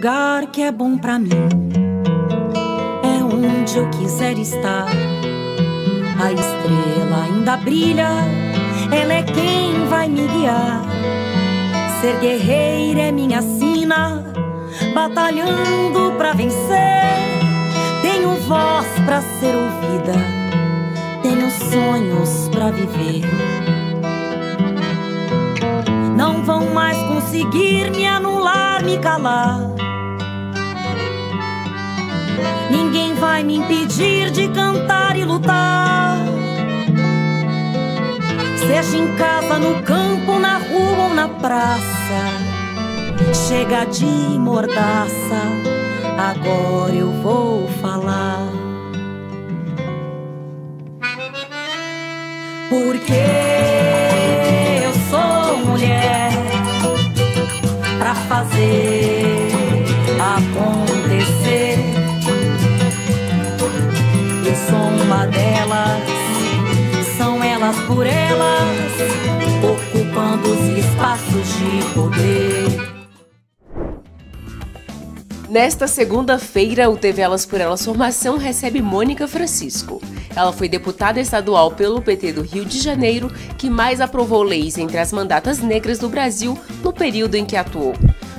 lugar que é bom pra mim, é onde eu quiser estar. A estrela ainda brilha, ela é quem vai me guiar. Ser guerreira é minha sina, batalhando pra vencer. Tenho voz pra ser ouvida, tenho sonhos pra viver. Não vão mais conseguir me anular, me calar. Ninguém vai me impedir de cantar e lutar. Seja em casa, no campo, na rua ou na praça, chega de mordaça, agora eu vou falar. Porque eu sou mulher pra fazer acontecer. Eu sou uma delas, são elas por elas, ocupando os espaços de poder. Nesta segunda-feira, o TV Elas por Elas Formação recebe Mônica Francisco. Ela foi deputada estadual pelo PT do Rio de Janeiro, que mais aprovou leis entre as mandatas negras do Brasil no período em que atuou.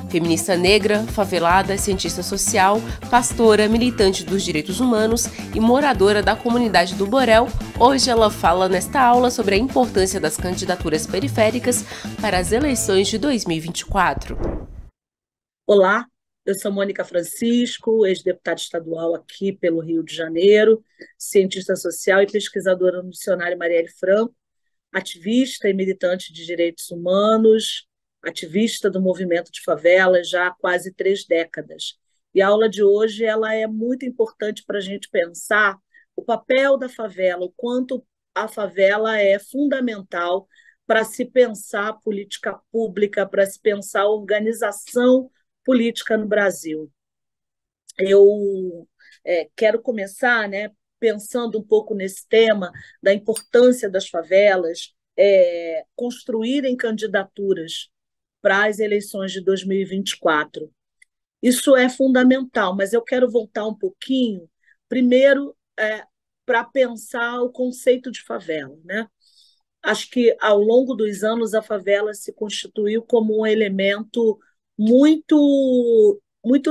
Feminista negra, favelada, cientista social, pastora, militante dos direitos humanos e moradora da comunidade do Borel, hoje ela fala nesta aula sobre a importância das candidaturas periféricas para as eleições de 2024. Olá, eu sou Mônica Francisco, ex-deputada estadual aqui pelo Rio de Janeiro, cientista social e pesquisadora no dicionário Marielle Franco, ativista e militante de direitos humanos, ativista do movimento de favelas já há quase 3 décadas. E a aula de hoje ela é muito importante para a gente pensar o papel da favela, o quanto a favela é fundamental para se pensar política pública, para se pensar organização política no Brasil. Eu quero começar, pensando um pouco nesse tema da importância das favelas construírem candidaturas para as eleições de 2024. Isso é fundamental, mas eu quero voltar um pouquinho, primeiro, para pensar o conceito de favela, né? Acho que, ao longo dos anos, a favela se constituiu como um elemento muito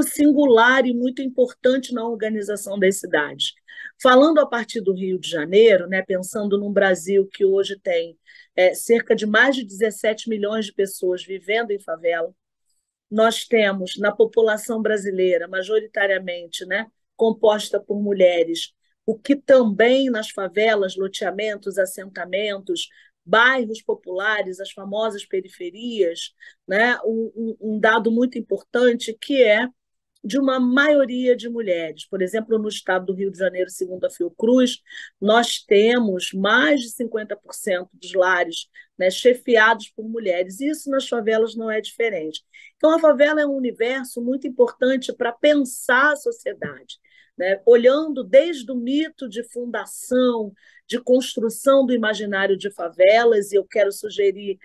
singular e muito importante na organização das cidades. Falando a partir do Rio de Janeiro, pensando num Brasil que hoje tem cerca de mais de 17 milhões de pessoas vivendo em favela, nós temos na população brasileira, majoritariamente, composta por mulheres, o que também nas favelas, loteamentos, assentamentos, bairros populares, as famosas periferias, um dado muito importante que é de uma maioria de mulheres. Por exemplo, no estado do Rio de Janeiro, segundo a Fiocruz, nós temos mais de 50% dos lares chefiados por mulheres. Isso nas favelas não é diferente. Então, a favela é um universo muito importante para pensar a sociedade, olhando desde o mito de fundação, de construção do imaginário de favelas, e eu quero sugerir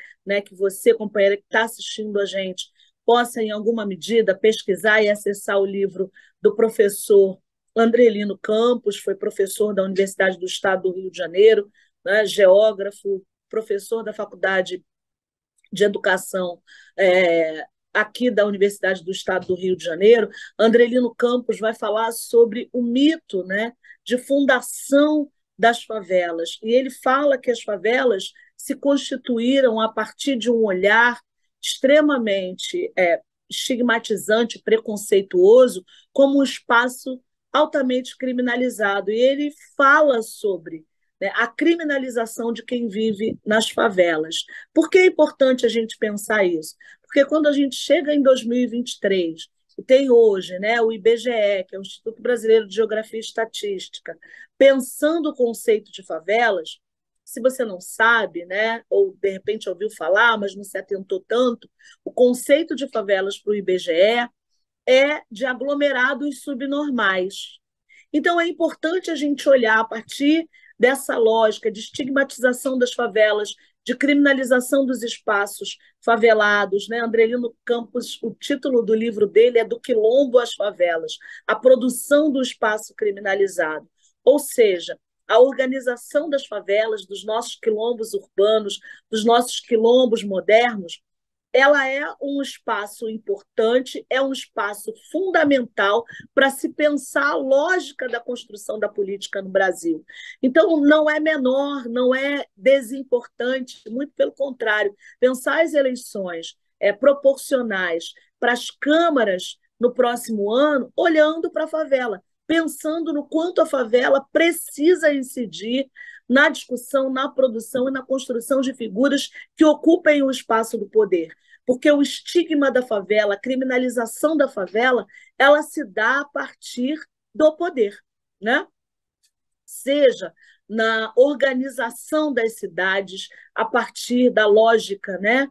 que você, companheira que está assistindo a gente, possa, em alguma medida, pesquisar e acessar o livro do professor Andrelino Campos, foi professor da Universidade do Estado do Rio de Janeiro, geógrafo, professor da Faculdade de Educação aqui da Universidade do Estado do Rio de Janeiro. Andrelino Campos vai falar sobre o mito de fundação das favelas, e ele fala que as favelas se constituíram a partir de um olhar extremamente estigmatizante, preconceituoso, como um espaço altamente criminalizado. E ele fala sobre a criminalização de quem vive nas favelas. Por que é importante a gente pensar isso? Porque quando a gente chega em 2023, e tem hoje o IBGE, que é o Instituto Brasileiro de Geografia e Estatística, pensando o conceito de favelas, se você não sabe, ou de repente ouviu falar, mas não se atentou tanto, o conceito de favelas para o IBGE é de aglomerados subnormais. Então, é importante a gente olhar a partir dessa lógica de estigmatização das favelas, de criminalização dos espaços favelados, né? Andrelino Campos, o título do livro dele é Do Quilombo às Favelas, a produção do espaço criminalizado. Ou seja, a organização das favelas, dos nossos quilombos urbanos, dos nossos quilombos modernos, ela é um espaço importante, é um espaço fundamental para se pensar a lógica da construção da política no Brasil. Então, não é menor, não é desimportante, muito pelo contrário, pensar as eleições proporcionais para as câmaras no próximo ano, olhando para a favela, pensando no quanto a favela precisa incidir na discussão, na produção e na construção de figuras que ocupem o espaço do poder. Porque o estigma da favela, a criminalização da favela, ela se dá a partir do poder, né? Seja na organização das cidades, a partir da lógica, né,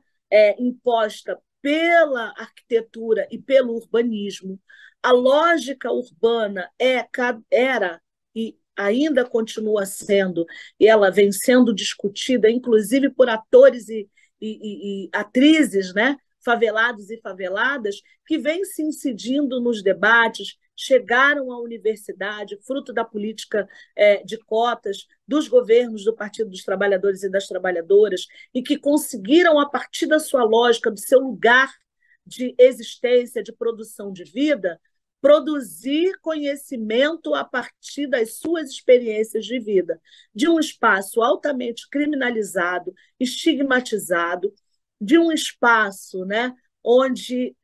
imposta pela arquitetura e pelo urbanismo. A lógica urbana era e ainda continua sendo, e ela vem sendo discutida, inclusive por atores e atrizes, né, favelados e faveladas, que vêm se incidindo nos debates, chegaram à universidade, fruto da política de cotas dos governos do Partido dos Trabalhadores e das Trabalhadoras, e que conseguiram, a partir da sua lógica, do seu lugar de existência, de produção de vida, produzir conhecimento a partir das suas experiências de vida, de um espaço altamente criminalizado, estigmatizado, de um espaço, né, onde,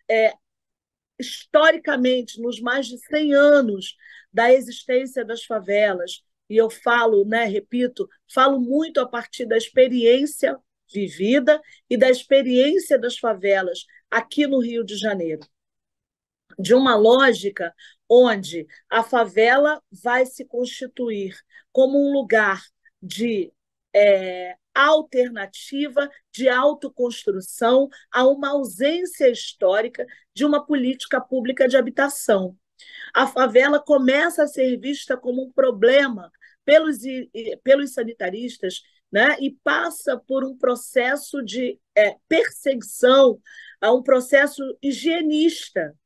historicamente, nos mais de 100 anos da existência das favelas, e eu falo, né, repito, falo muito a partir da experiência vivida e da experiência das favelas aqui no Rio de Janeiro, de uma lógica onde a favela vai se constituir como um lugar de alternativa, de autoconstrução, a uma ausência histórica de uma política pública de habitação. A favela começa a ser vista como um problema pelos sanitaristas, né, e passa por um processo de perseguição, a um processo higienista,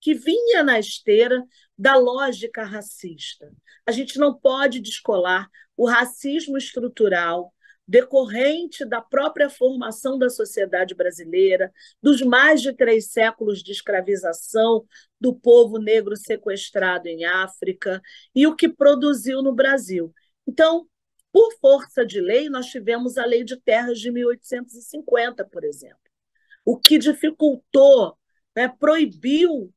que vinha na esteira da lógica racista. A gente não pode descolar o racismo estrutural decorrente da própria formação da sociedade brasileira, dos mais de 3 séculos de escravização do povo negro sequestrado em África e o que produziu no Brasil. Então, por força de lei, nós tivemos a Lei de Terras de 1850, por exemplo, o que dificultou, né, proibiu,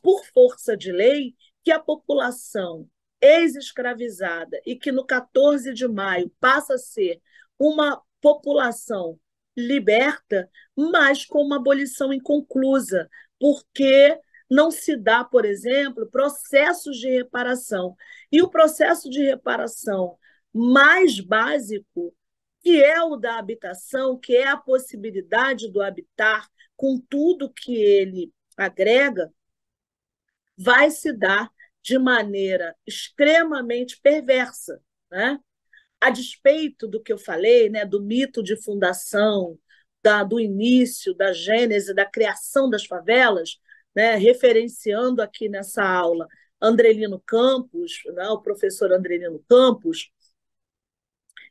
por força de lei, que a população ex-escravizada e que no 14 de maio passa a ser uma população liberta, mas com uma abolição inconclusa, porque não se dá, por exemplo, processos de reparação. E o processo de reparação mais básico, que é o da habitação, que é a possibilidade do habitar com tudo que ele agrega, vai se dar de maneira extremamente perversa, né? A despeito do que eu falei, né, do mito de fundação, do início, da gênese, da criação das favelas, né, referenciando aqui nessa aula Andrelino Campos, né, o professor Andrelino Campos,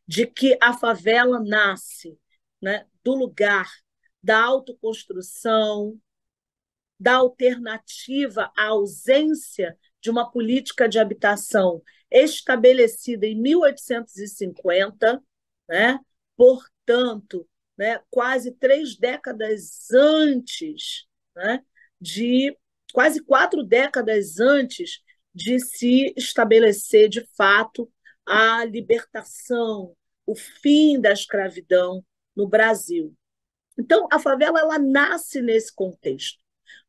de que a favela nasce, né, do lugar da autoconstrução, da alternativa à ausência de uma política de habitação estabelecida em 1850, né? Portanto, né, quase 3 décadas antes, né, quase 4 décadas antes de se estabelecer, de fato, a libertação, o fim da escravidão no Brasil. Então, a favela ela nasce nesse contexto,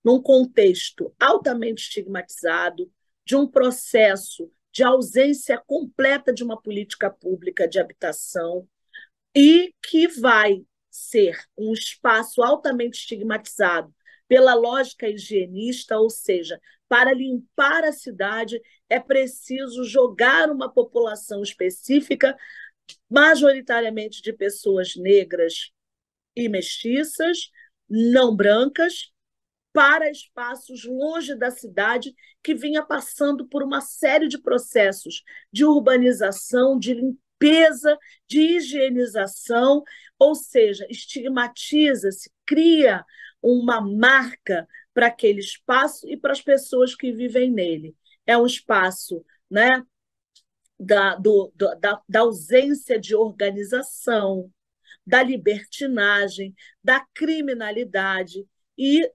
num contexto altamente estigmatizado, de um processo de ausência completa de uma política pública de habitação e que vai ser um espaço altamente estigmatizado pela lógica higienista, ou seja, para limpar a cidade é preciso jogar uma população específica majoritariamente de pessoas negras e mestiças, não brancas, para espaços longe da cidade, que vinha passando por uma série de processos de urbanização, de limpeza, de higienização, ou seja, estigmatiza-se, cria uma marca para aquele espaço e para as pessoas que vivem nele. É um espaço, né, da ausência de organização, da libertinagem, da criminalidade e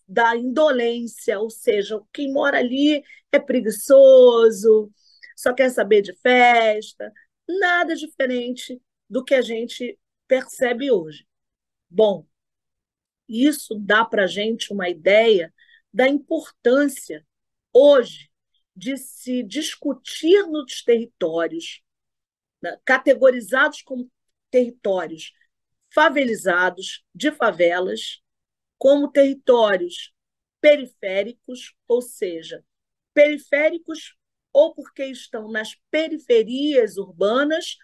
da indolência, ou seja, quem mora ali é preguiçoso, só quer saber de festa, nada diferente do que a gente percebe hoje. Bom, isso dá para a gente uma ideia da importância hoje de se discutir nos territórios, né, categorizados como territórios favelizados, de favelas, como territórios periféricos, ou seja, periféricos ou porque estão nas periferias urbanas,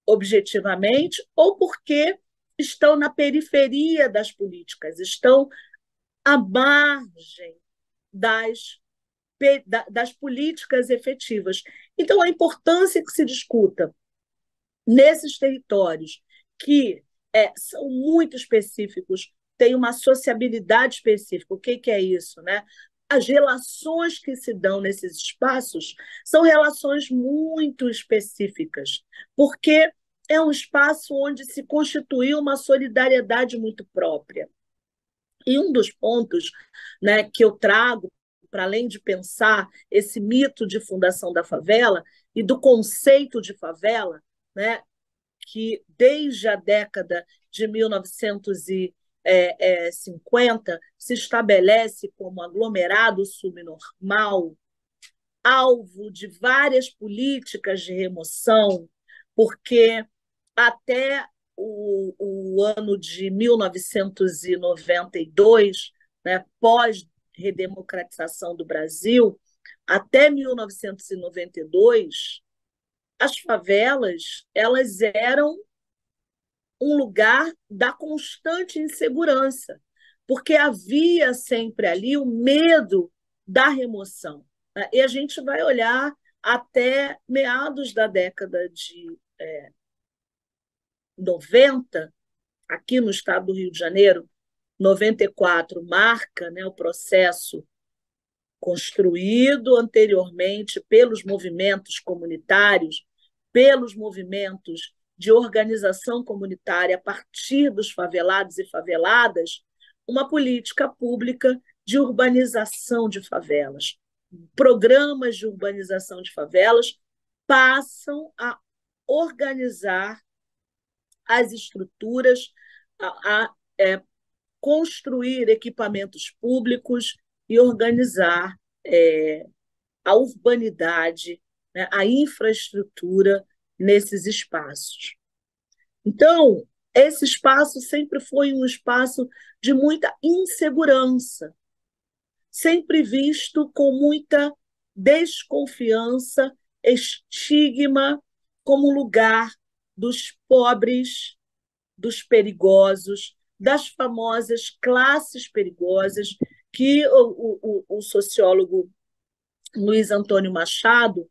objetivamente, ou porque estão na periferia das políticas, estão à margem das políticas efetivas. Então, a importância que se discuta nesses territórios que são muito específicos, têm uma sociabilidade específica. O que é isso, né? As relações que se dão nesses espaços são relações muito específicas, porque é um espaço onde se constituiu uma solidariedade muito própria. E um dos pontos, né, que eu trago, para além de pensar esse mito de fundação da favela e do conceito de favela, né, que desde a década de 1950 se estabelece como aglomerado subnormal, alvo de várias políticas de remoção, porque até o ano de 1992, né, pós-redemocratização do Brasil, até 1992, as favelas elas eram um lugar da constante insegurança, porque havia sempre ali o medo da remoção. E a gente vai olhar até meados da década de 90, aqui no estado do Rio de Janeiro, 94 marca, né, o processo construído anteriormente pelos movimentos comunitários, pelos movimentos de organização comunitária a partir dos favelados e faveladas, uma política pública de urbanização de favelas. Programas de urbanização de favelas passam a organizar as estruturas, a construir equipamentos públicos e organizar a urbanidade, né, a infraestrutura nesses espaços. Então, esse espaço sempre foi um espaço de muita insegurança, sempre visto com muita desconfiança, estigma, como lugar dos pobres, dos perigosos, das famosas classes perigosas que o sociólogo Luiz Antônio Machado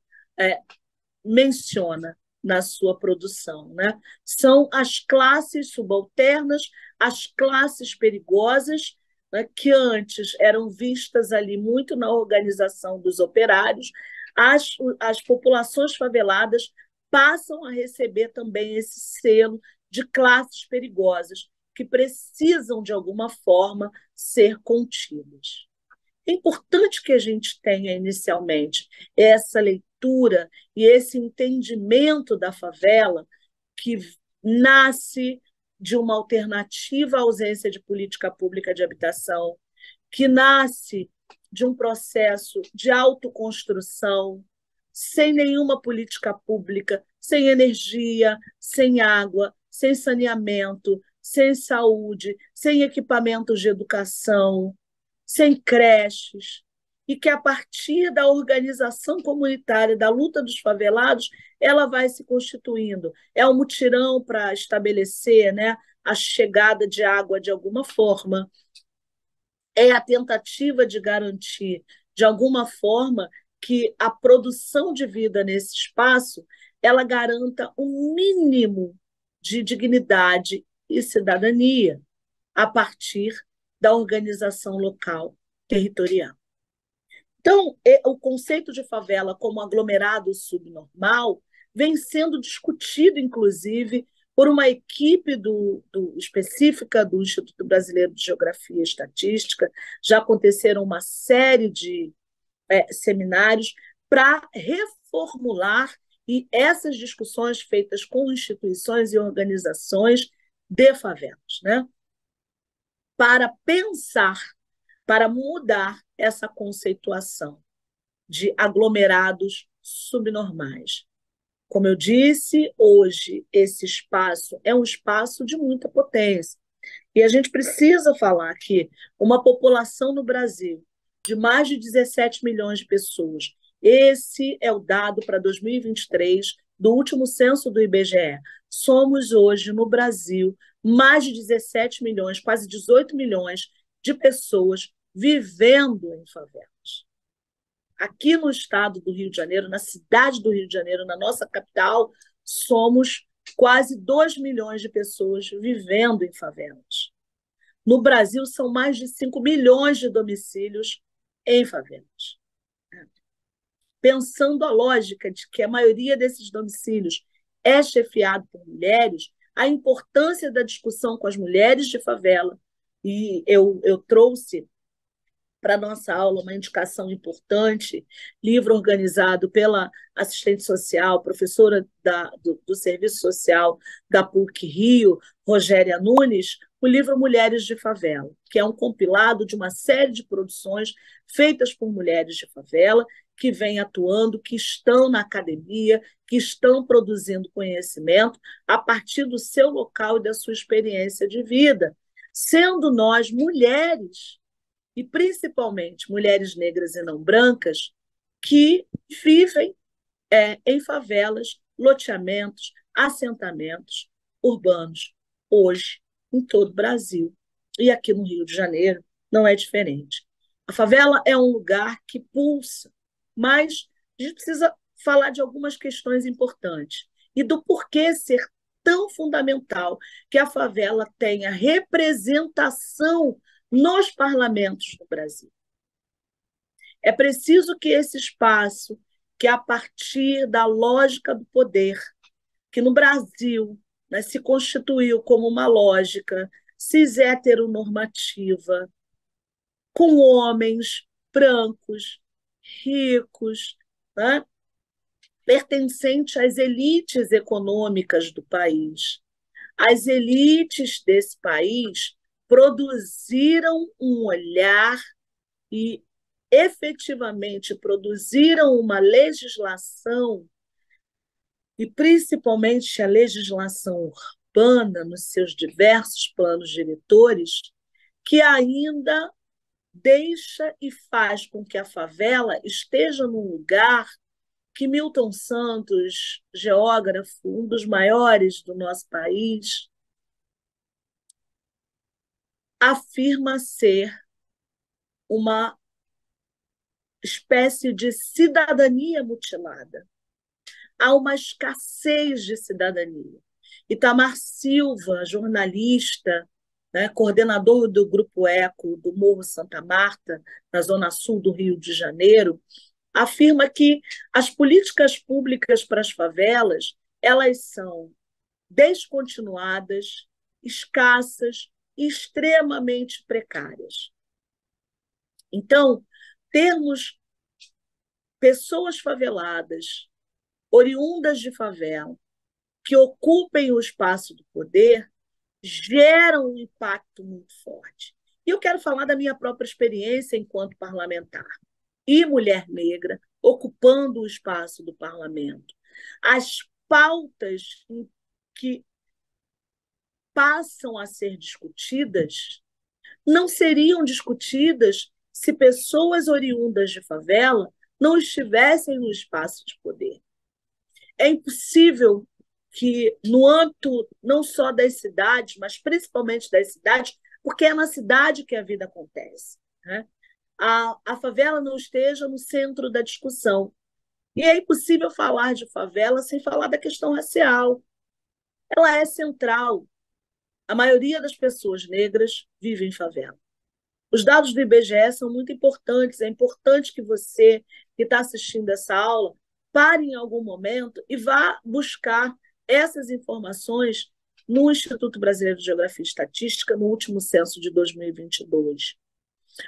menciona na sua produção, né? São as classes subalternas, as classes perigosas, né, que antes eram vistas ali muito na organização dos operários. As populações faveladas passam a receber também esse selo de classes perigosas, que precisam, de alguma forma, ser contidas. É importante que a gente tenha, inicialmente, essa leitura e esse entendimento da favela, que nasce de uma alternativa à ausência de política pública de habitação, que nasce de um processo de autoconstrução, sem nenhuma política pública, sem energia, sem água, sem saneamento, sem saúde, sem equipamentos de educação, sem creches. e que, a partir da organização comunitária, da luta dos favelados, ela vai se constituindo. É um mutirão para estabelecer, né, a chegada de água de alguma forma, é a tentativa de garantir, de alguma forma, que a produção de vida nesse espaço ela garanta um mínimo de dignidade e cidadania a partir da organização local territorial. Então, o conceito de favela como aglomerado subnormal vem sendo discutido, inclusive, por uma equipe específica do Instituto Brasileiro de Geografia e Estatística. Já aconteceram uma série de seminários para reformular, e essas discussões feitas com instituições e organizações de favelas, né? Para pensar, para mudar essa conceituação de aglomerados subnormais. Como eu disse, hoje esse espaço é um espaço de muita potência. E a gente precisa falar que uma população no Brasil de mais de 17 milhões de pessoas, esse é o dado para 2023 do último censo do IBGE. Somos hoje no Brasil mais de 17 milhões, quase 18 milhões de pessoas vivendo em favelas. Aqui no estado do Rio de Janeiro, na cidade do Rio de Janeiro, na nossa capital, somos quase 2 milhões de pessoas vivendo em favelas. No Brasil, são mais de 5 milhões de domicílios em favelas. Pensando a lógica de que a maioria desses domicílios é chefiado por mulheres, a importância da discussão com as mulheres de favela, e eu trouxe para a nossa aula uma indicação importante, livro organizado pela assistente social, professora do Serviço Social da PUC Rio, Rogéria Nunes, o livro Mulheres de Favela, que é um compilado de uma série de produções feitas por mulheres de favela, que vêm atuando, que estão na academia, que estão produzindo conhecimento a partir do seu local e da sua experiência de vida, sendo nós mulheres, e principalmente mulheres negras e não brancas, que vivem em favelas, loteamentos, assentamentos urbanos, hoje, em todo o Brasil. E aqui no Rio de Janeiro não é diferente. A favela é um lugar que pulsa, mas a gente precisa falar de algumas questões importantes e do porquê ser tão fundamental que a favela tenha representação nos parlamentos do Brasil. É preciso que esse espaço, que a partir da lógica do poder, que no Brasil, né, se constituiu como uma lógica cis-heteronormativa, com homens brancos, ricos, né, pertencente às elites econômicas do país. As elites desse país produziram um olhar e efetivamente produziram uma legislação, e principalmente a legislação urbana, nos seus diversos planos diretores, que ainda deixa e faz com que a favela esteja num lugar que Milton Santos, geógrafo, um dos maiores do nosso país, afirma ser uma espécie de cidadania mutilada. Há uma escassez de cidadania. Itamar Silva, jornalista, né, coordenador do Grupo Eco do Morro Santa Marta, na zona sul do Rio de Janeiro, afirma que as políticas públicas para as favelas elas são descontinuadas, escassas e extremamente precárias. Então, termos pessoas faveladas, oriundas de favela, que ocupem o espaço do poder, geram um impacto muito forte. E eu quero falar da minha própria experiência enquanto parlamentar e mulher negra ocupando o espaço do parlamento. As pautas que passam a ser discutidas não seriam discutidas se pessoas oriundas de favela não estivessem no espaço de poder. É impossível que, no âmbito não só das cidades, mas principalmente das cidades, porque é na cidade que a vida acontece, né? A favela não esteja no centro da discussão. E é impossível falar de favela sem falar da questão racial. Ela é central. A maioria das pessoas negras vive em favela. Os dados do IBGE são muito importantes. É importante que você, que está assistindo essa aula, pare em algum momento e vá buscar essas informações no Instituto Brasileiro de Geografia e Estatística, no último censo de 2022.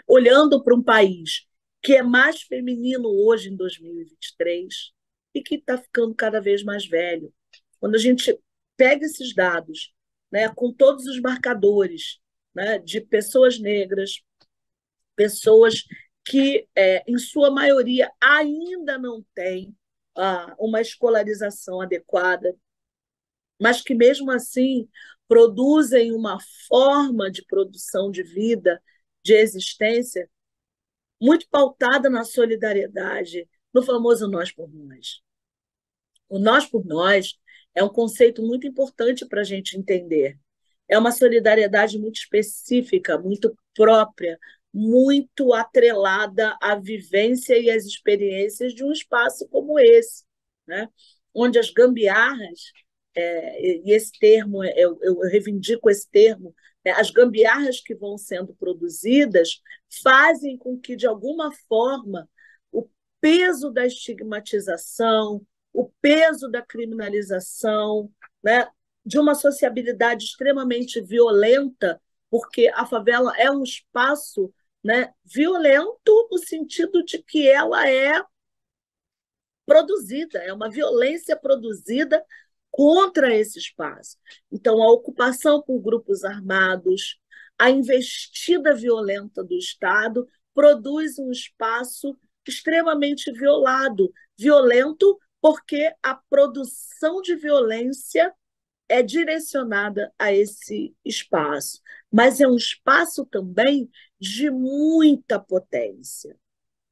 Olhando para um país que é mais feminino hoje, em 2023, e que está ficando cada vez mais velho. Quando a gente pega esses dados, né, com todos os marcadores, né, de pessoas negras, pessoas que, em sua maioria, ainda não têm uma escolarização adequada, mas que, mesmo assim, produzem uma forma de produção de vida, de existência, muito pautada na solidariedade, no famoso nós por nós. O nós por nós é um conceito muito importante para a gente entender. É uma solidariedade muito específica, muito própria, muito atrelada à vivência e às experiências de um espaço como esse, né? Onde as gambiarras, e esse termo, eu reivindico esse termo, né? As gambiarras que vão sendo produzidas fazem com que, de alguma forma, o peso da estigmatização, o peso da criminalização, né, de uma sociabilidade extremamente violenta, porque a favela é um espaço, né, violento no sentido de que ela é produzida, é uma violência produzida contra esse espaço. Então, a ocupação por grupos armados, a investida violenta do Estado produz um espaço extremamente violento, porque a produção de violência é direcionada a esse espaço, mas é um espaço também de muita potência,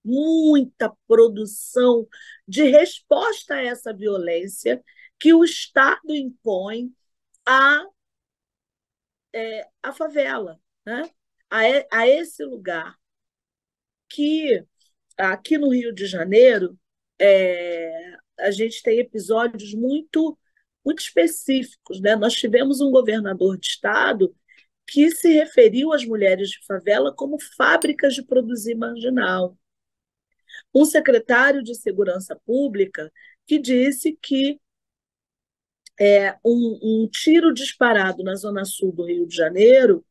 muita produção de resposta a essa violência que o Estado impõe à, à favela, né? A esse lugar que, aqui no Rio de Janeiro, a gente tem episódios muito específicos, né? Nós tivemos um governador de estado que se referiu às mulheres de favela como fábricas de produzir marginal. Um secretário de Segurança Pública que disse que um tiro disparado na zona sul do Rio de Janeiro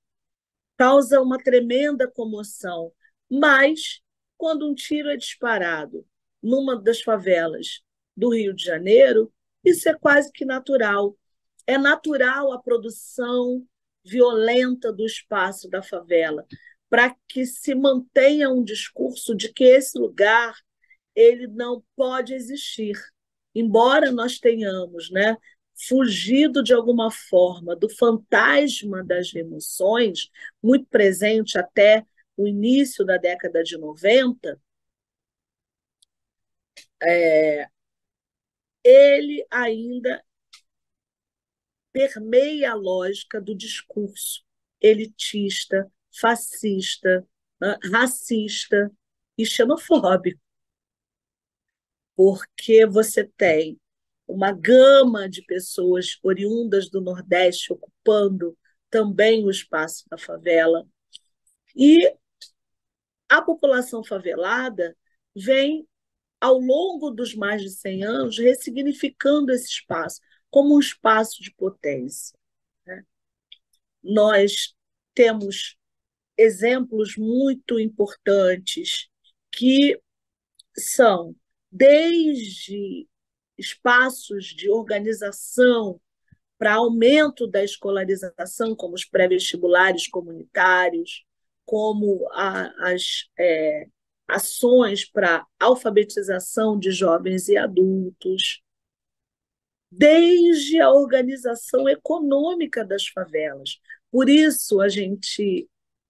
causa uma tremenda comoção, mas quando um tiro é disparado numa das favelas do Rio de Janeiro, isso é quase que natural. É natural a produção violenta do espaço da favela, para que se mantenha um discurso de que esse lugar ele não pode existir. Embora nós tenhamos, né, fugido de alguma forma do fantasma das remoções, muito presente até o início da década de 90, ele ainda permeia a lógica do discurso elitista, fascista, racista e xenofóbico, porque você tem uma gama de pessoas oriundas do Nordeste ocupando também o espaço da favela, e a população favelada vem, ao longo dos mais de 100 anos, ressignificando esse espaço como um espaço de potência, né? Nós temos exemplos muito importantes que são desde espaços de organização para aumento da escolarização, como os pré-vestibulares comunitários, como as ações para alfabetização de jovens e adultos, desde a organização econômica das favelas. Por isso, a gente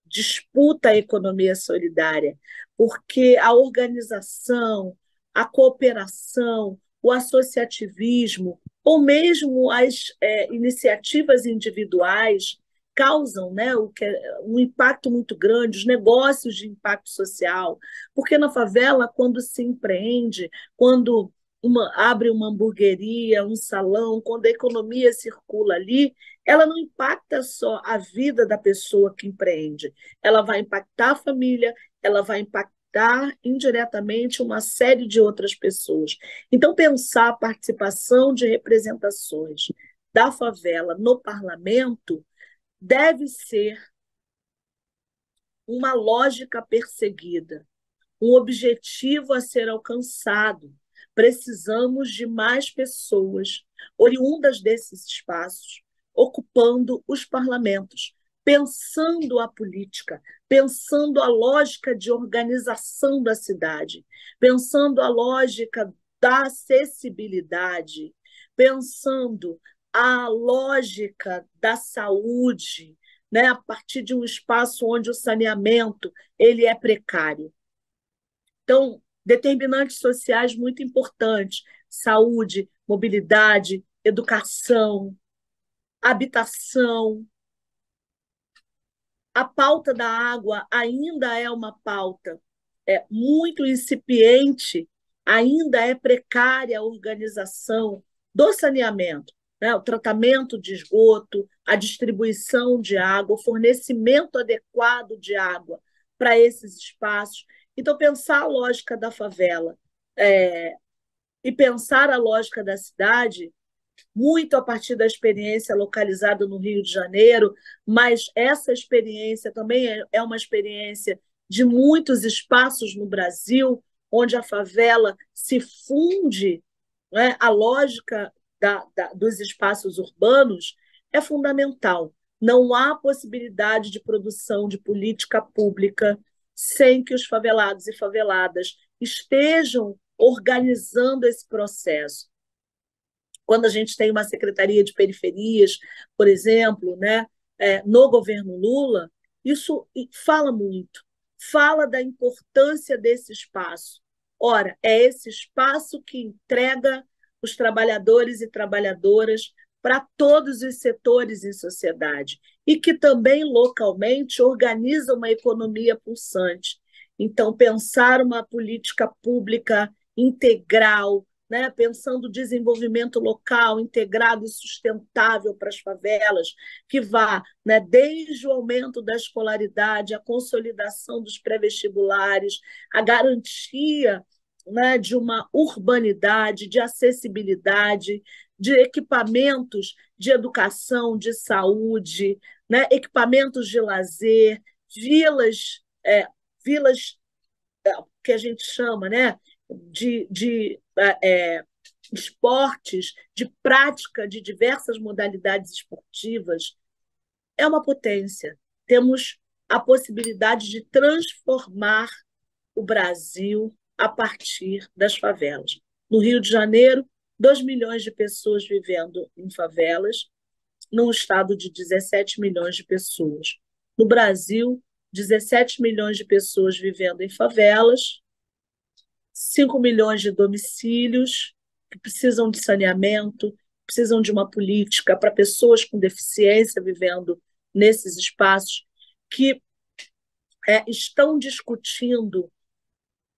disputa a economia solidária, porque a organização, a cooperação, o associativismo, ou mesmo as iniciativas individuais causam, né, um impacto muito grande, os negócios de impacto social, porque na favela, quando se empreende, quando abre uma hamburgueria, um salão, quando a economia circula ali, ela não impacta só a vida da pessoa que empreende, ela vai impactar a família, ela vai impactar indiretamente uma série de outras pessoas. Então, pensar a participação de representações da favela no parlamento deve ser uma lógica perseguida, um objetivo a ser alcançado. Precisamos de mais pessoas oriundas desses espaços, ocupando os parlamentos, pensando a política, pensando a lógica de organização da cidade, pensando a lógica da acessibilidade, pensando a lógica da saúde, né, a partir de um espaço onde o saneamento ele é precário. Então, determinantes sociais muito importantes: saúde, mobilidade, educação, habitação. A pauta da água ainda é uma pauta muito incipiente, ainda é precária a organização do saneamento, né? O tratamento de esgoto, a distribuição de água, o fornecimento adequado de água para esses espaços. Então, pensar a lógica da favela e pensar a lógica da cidade, muito a partir da experiência localizada no Rio de Janeiro, mas essa experiência também é uma experiência de muitos espaços no Brasil, onde a favela se funde, né? A lógica dos espaços urbanos é fundamental. Não há possibilidade de produção de política pública sem que os favelados e faveladas estejam organizando esse processo. Quando a gente tem uma secretaria de periferias, por exemplo, né, no governo Lula, isso fala muito, fala da importância desse espaço. Ora, é esse espaço que entrega os trabalhadores e trabalhadoras para todos os setores em sociedade e que também localmente organiza uma economia pulsante. Então, pensar uma política pública integral, né, pensando o desenvolvimento local integrado e sustentável para as favelas, que vá, né, desde o aumento da escolaridade, a consolidação dos pré-vestibulares, a garantia, né, de uma urbanidade, de acessibilidade, de equipamentos de educação, de saúde, né, equipamentos de lazer, vilas que a gente chama, né, de esportes, de prática de diversas modalidades esportivas. É uma potência. Temos a possibilidade de transformar o Brasil a partir das favelas. No Rio de Janeiro, 2 milhões de pessoas vivendo em favelas, num estado de 17 milhões de pessoas. No Brasil, 17 milhões de pessoas vivendo em favelas, 5 milhões de domicílios que precisam de saneamento, precisam de uma política para pessoas com deficiência vivendo nesses espaços, que estão discutindo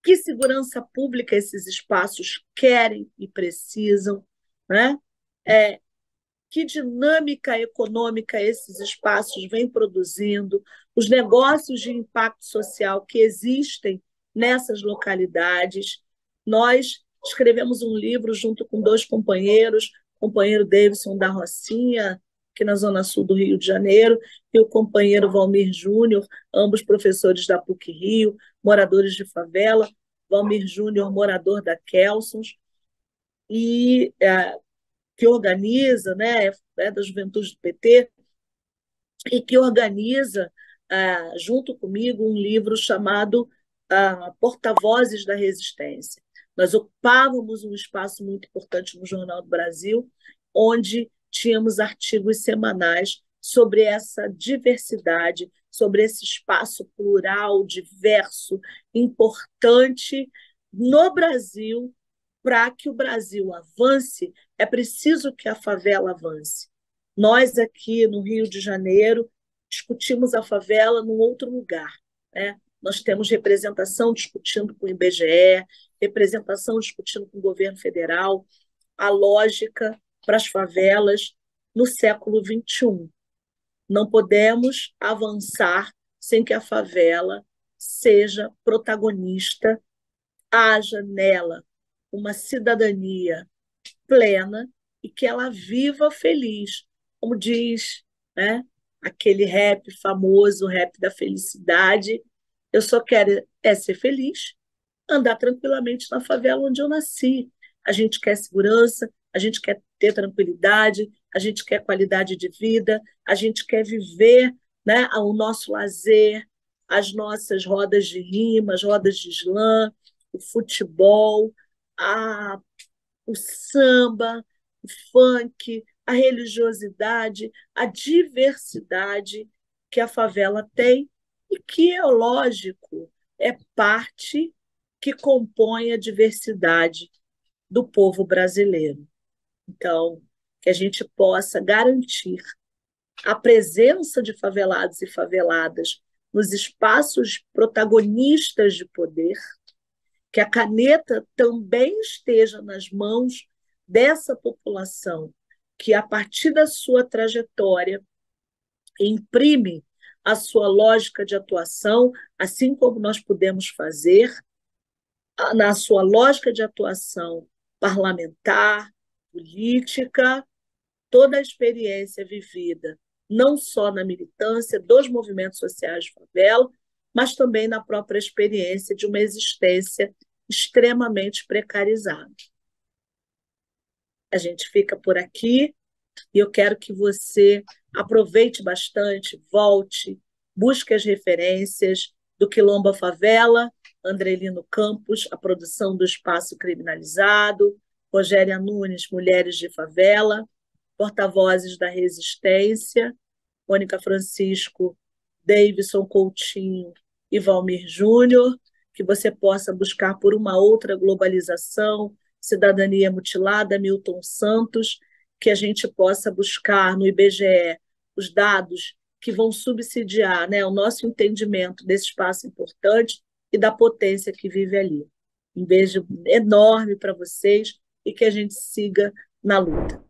que segurança pública esses espaços querem e precisam, né? Que dinâmica econômica esses espaços vêm produzindo, os negócios de impacto social que existem nessas localidades. Nós escrevemos um livro junto com 2 companheiros, o companheiro Davidson da Rocinha, aqui na Zona Sul do Rio de Janeiro, e o companheiro Valmir Júnior, ambos professores da PUC-Rio, moradores de favela, Valmir Júnior, morador da Kelsons, e que organiza, né, da juventude do PT, e que organiza, junto comigo, um livro chamado Porta-Vozes da Resistência. Nós ocupávamos um espaço muito importante no Jornal do Brasil, onde tínhamos artigos semanais sobre essa diversidade, sobre esse espaço plural, diverso, importante no Brasil. Para que o Brasil avance, é preciso que a favela avance. Nós aqui no Rio de Janeiro discutimos a favela num outro lugar, né? Nós temos representação discutindo com o IBGE, representação discutindo com o governo federal, a lógica para as favelas no século XXI. Não podemos avançar sem que a favela seja protagonista, haja nela uma cidadania plena e que ela viva feliz, como diz, né, aquele rap famoso, o rap da felicidade. Eu só quero ser feliz, andar tranquilamente na favela onde eu nasci. A gente quer segurança, a gente quer ter tranquilidade, a gente quer qualidade de vida, a gente quer viver, né, o nosso lazer, as nossas rodas de rima, as rodas de slam, o futebol, o samba, o funk, a religiosidade, a diversidade que a favela tem e que, é lógico, é parte que compõe a diversidade do povo brasileiro. Então, que a gente possa garantir a presença de favelados e faveladas nos espaços protagonistas de poder, que a caneta também esteja nas mãos dessa população, que a partir da sua trajetória imprime a sua lógica de atuação, assim como nós podemos fazer na sua lógica de atuação parlamentar, política, toda a experiência vivida, não só na militância dos movimentos sociais de favela, mas também na própria experiência de uma existência extremamente precarizada. A gente fica por aqui e eu quero que você aproveite bastante, volte, busque as referências do Quilombo à Favela, Andrelino Campos, a produção do Espaço Criminalizado, Rogéria Nunes, Mulheres de Favela, Porta-Vozes da Resistência, Mônica Francisco, Davidson Coutinho e Valmir Júnior, que você possa buscar por uma outra globalização, Cidadania Mutilada, Milton Santos, que a gente possa buscar no IBGE os dados que vão subsidiar, né, o nosso entendimento desse espaço importante e da potência que vive ali. Um beijo enorme para vocês e que a gente siga na luta.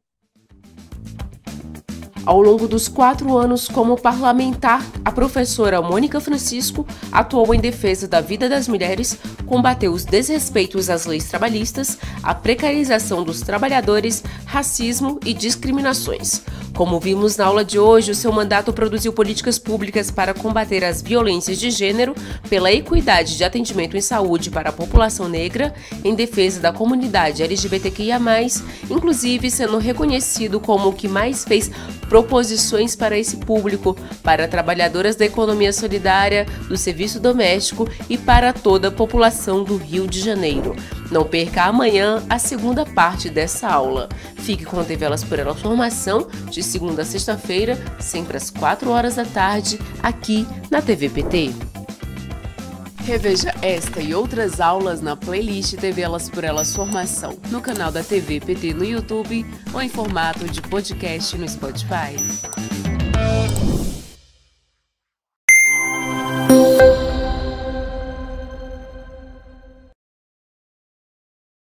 Ao longo dos 4 anos como parlamentar, a professora Mônica Francisco atuou em defesa da vida das mulheres, combateu os desrespeitos às leis trabalhistas, a precarização dos trabalhadores, racismo e discriminações. Como vimos na aula de hoje, o seu mandato produziu políticas públicas para combater as violências de gênero, pela equidade de atendimento em saúde para a população negra, em defesa da comunidade LGBTQIA+, inclusive sendo reconhecido como o que mais fez proposições para esse público, para trabalhadoras da economia solidária, do serviço doméstico e para toda a população do Rio de Janeiro. Não perca amanhã a segunda parte dessa aula. Fique com a TV Elas por Elas Formação, de segunda a sexta-feira, sempre às 4 horas da tarde, aqui na TV PT. Reveja esta e outras aulas na playlist TV Elas por Elas Formação, no canal da TV PT no YouTube ou em formato de podcast no Spotify.